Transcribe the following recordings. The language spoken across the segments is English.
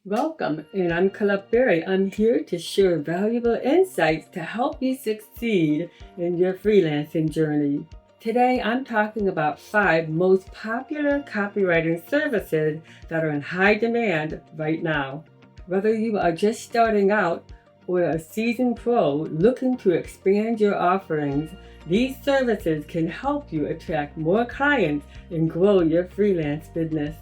Welcome, and I'm Colette. I'm here to share valuable insights to help you succeed in your freelancing journey. Today, I'm talking about 5 most popular copywriting services that are in high demand right now. Whether you are just starting out or a seasoned pro looking to expand your offerings, these services can help you attract more clients and grow your freelance business.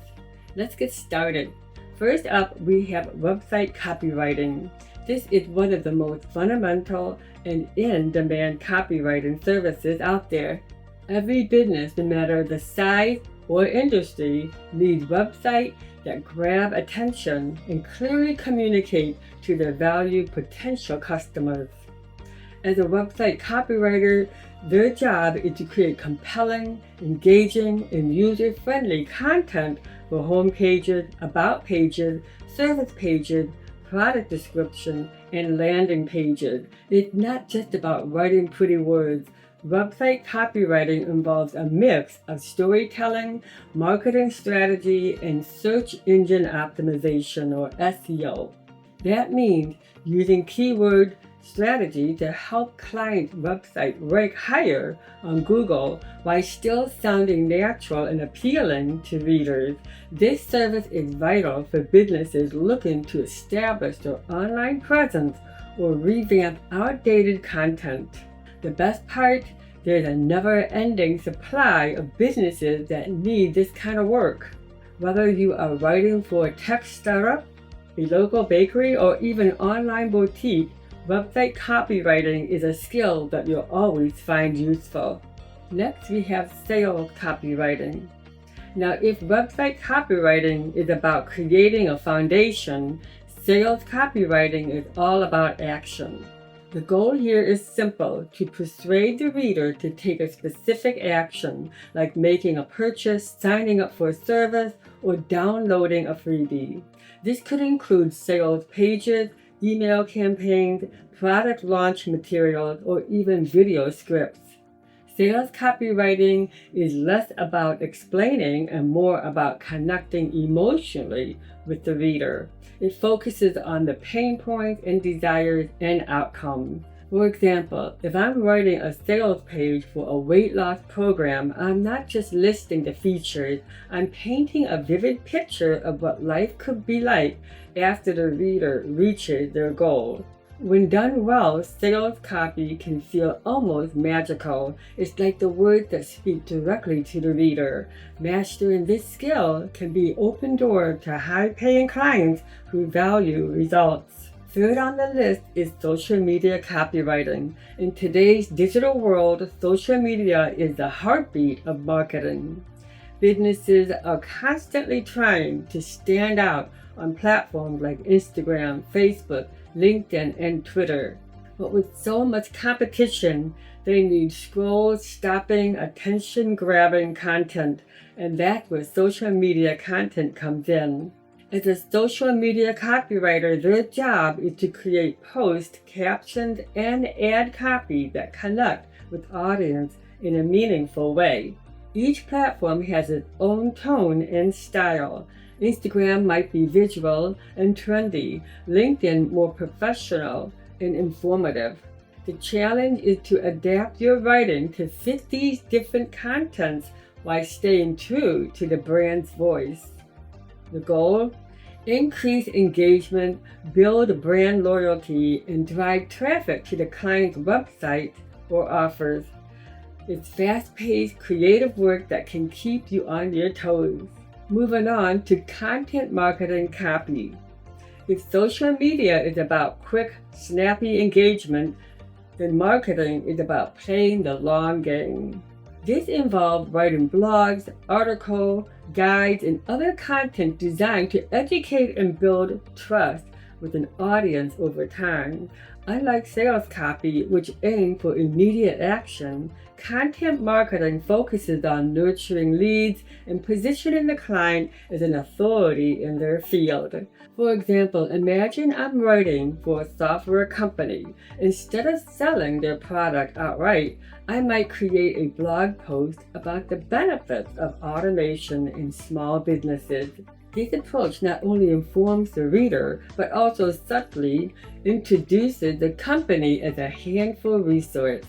Let's get started. First up, we have website copywriting. This is one of the most fundamental and in-demand copywriting services out there. Every business, no matter the size or industry, needs websites that grab attention and clearly communicate to their valued potential customers. As a website copywriter, their job is to create compelling, engaging, and user-friendly content for home pages, about pages, service pages, product description, and landing pages. It's not just about writing pretty words. Website copywriting involves a mix of storytelling, marketing strategy, and search engine optimization, or SEO. That means using keyword strategy to help clients' website rank higher on Google while still sounding natural and appealing to readers. This service is vital for businesses looking to establish their online presence or revamp outdated content. The best part, there's a never-ending supply of businesses that need this kind of work. Whether you are writing for a tech startup, a local bakery, or even an online boutique, website copywriting is a skill that you'll always find useful. Next, we have sales copywriting. Now, if website copywriting is about creating a foundation, sales copywriting is all about action. The goal here is simple: to persuade the reader to take a specific action, like making a purchase, signing up for a service, or downloading a freebie. This could include sales pages, email campaigns, product launch materials, or even video scripts. Sales copywriting is less about explaining and more about connecting emotionally with the reader. It focuses on the pain points and desires and outcomes. For example, if I'm writing a sales page for a weight loss program, I'm not just listing the features, I'm painting a vivid picture of what life could be like after the reader reaches their goal. When done well, sales copy can feel almost magical. It's like the words that speak directly to the reader. Mastering this skill can be an open door to high-paying clients who value results. Third on the list is social media copywriting. In today's digital world, social media is the heartbeat of marketing. Businesses are constantly trying to stand out on platforms like Instagram, Facebook, LinkedIn, and Twitter. But with so much competition, they need scroll-stopping, attention-grabbing content, and that's where social media content comes in. As a social media copywriter, their job is to create posts, captions, and ad copy that connect with audience in a meaningful way. Each platform has its own tone and style. Instagram might be visual and trendy, LinkedIn more professional and informative. The challenge is to adapt your writing to fit these different contents while staying true to the brand's voice. The goal? Increase engagement, build brand loyalty, and drive traffic to the client's website or offers. It's fast-paced, creative work that can keep you on your toes. Moving on to content marketing copy. If social media is about quick, snappy engagement, then marketing is about playing the long game. This involves writing blogs, articles, guides, and other content designed to educate and build trust with an audience over time. Unlike sales copy, which aims for immediate action, content marketing focuses on nurturing leads and positioning the client as an authority in their field. For example, imagine I'm writing for a software company. Instead of selling their product outright, I might create a blog post about the benefits of automation in small businesses. This approach not only informs the reader, but also subtly introduces the company as a handful resource.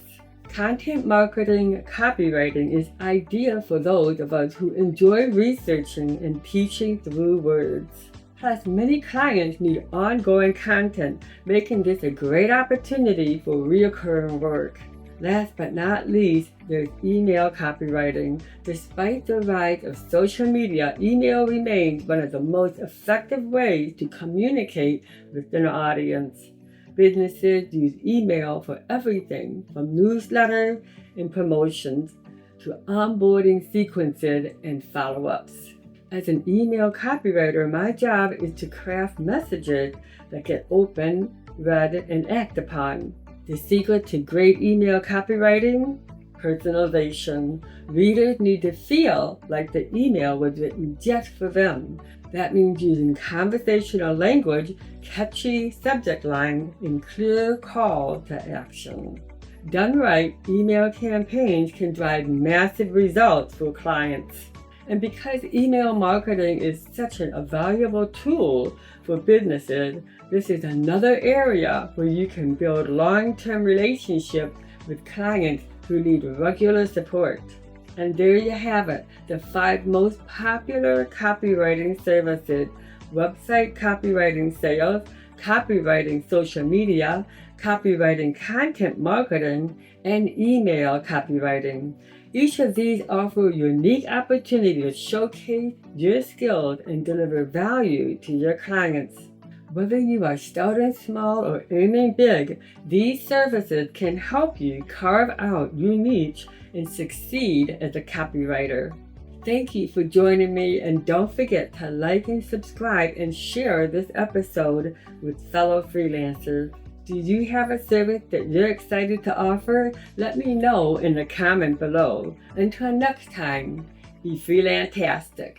Content marketing copywriting is ideal for those of us who enjoy researching and teaching through words. Plus, many clients need ongoing content, making this a great opportunity for recurring work. Last but not least, there's email copywriting. Despite the rise of social media, email remains one of the most effective ways to communicate with an audience. Businesses use email for everything from newsletters and promotions to onboarding sequences and follow-ups. As an email copywriter, my job is to craft messages that get opened, read, and acted upon. The secret to great email copywriting? Personalization. Readers need to feel like the email was written just for them. That means using conversational language, catchy subject line, and clear call to action. Done right, email campaigns can drive massive results for clients. And because email marketing is such a valuable tool for businesses, this is another area where you can build long-term relationships with clients who need regular support. And there you have it, the 5 most popular copywriting services: website copywriting sales, copywriting social media, copywriting content marketing, and email copywriting. Each of these offer a unique opportunity to showcase your skills and deliver value to your clients. Whether you are starting small or aiming big, these services can help you carve out your niche and succeed as a copywriter. Thank you for joining me, and don't forget to like and subscribe and share this episode with fellow freelancers. Do you have a service that you're excited to offer? Let me know in the comment below. Until next time, be freelantastic.